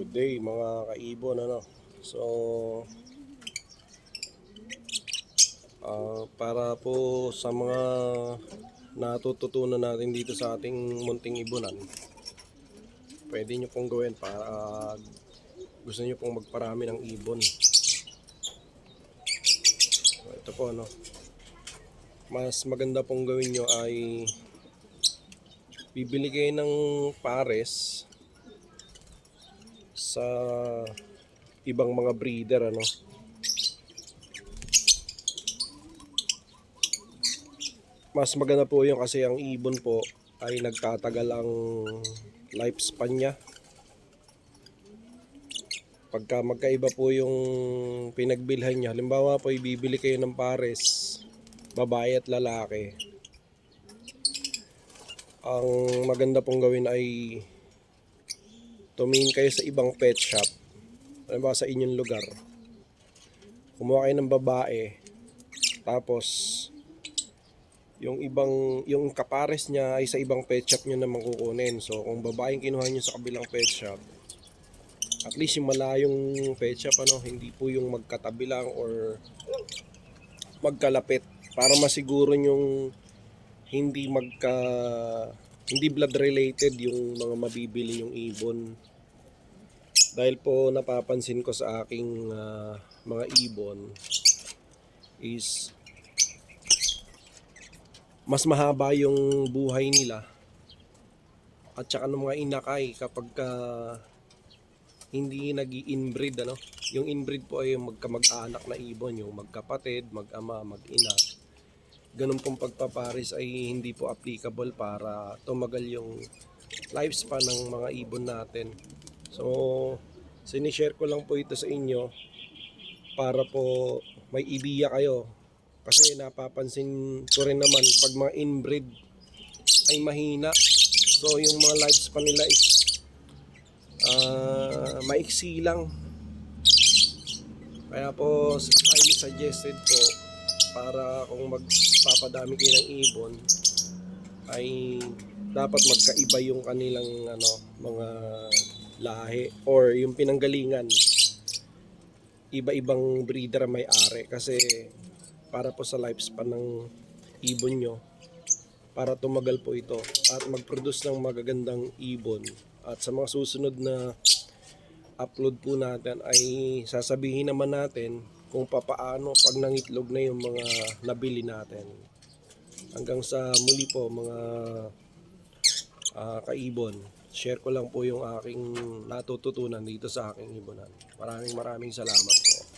Good day mga kaibon, ano. So para po sa mga natututunan natin dito sa ating munting ibonan, pwede nyo pong gawin para gusto nyo pong magparami ng ibon. So, ito po, ano, mas maganda pong gawin nyo ay bibili kayo ng pares sa ibang mga breeder, ano. Mas maganda po yun kasi ang ibon po ay nagtatagal ang lifespan niya. Pagka magkaiba po yung pinagbilhan niya, halimbawa po ibibili kayo ng pares, babae at lalaki, ang maganda pong gawin ay tumingin kayo sa ibang pet shop, halimbawa sa inyong lugar, kumuha kayo ng babae, tapos yung kapares niya ay sa ibang pet shop nyo naman kukunin. So kung babaeng kinuha nyo sa kabilang pet shop, at least yung malayong pet shop, ano, hindi po yung magkatabi lang or magkalapit, para masiguro yung hindi blood related yung mga mabibili yung ibon. Dahil po napapansin ko sa aking mga ibon is mas mahaba yung buhay nila at saka ng mga inakay kapag hindi nag-i-inbreed, ano. Yung inbreed po ay yung magkamag-anak na ibon, yung magkapatid, mag-ama, mag-ina. Ganun pong pagpaparis ay hindi po applicable para tumagal yung lifespan ng mga ibon natin. So sinishare ko lang po ito sa inyo para po may ideya kayo. Kasi napapansin ko rin naman pag mga inbreed ay mahina. So yung mga lifespan nila is maiksi lang. Kaya po highly suggested po, para kung magpapadami kayo ng ibon ay dapat magkaiba yung kanilang mga lahi or yung pinanggalingan. Iba-ibang breeder may ari kasi para po sa lifespan ng ibon nyo, para tumagal po ito at mag-produce ng magagandang ibon. At sa mga susunod na upload po natin ay sasabihin naman natin kung papaano pag nangitlog na yung mga nabili natin. Hanggang sa muli po mga kaibon, share ko lang po yung aking natututunan dito sa aking ibonan. Maraming salamat po.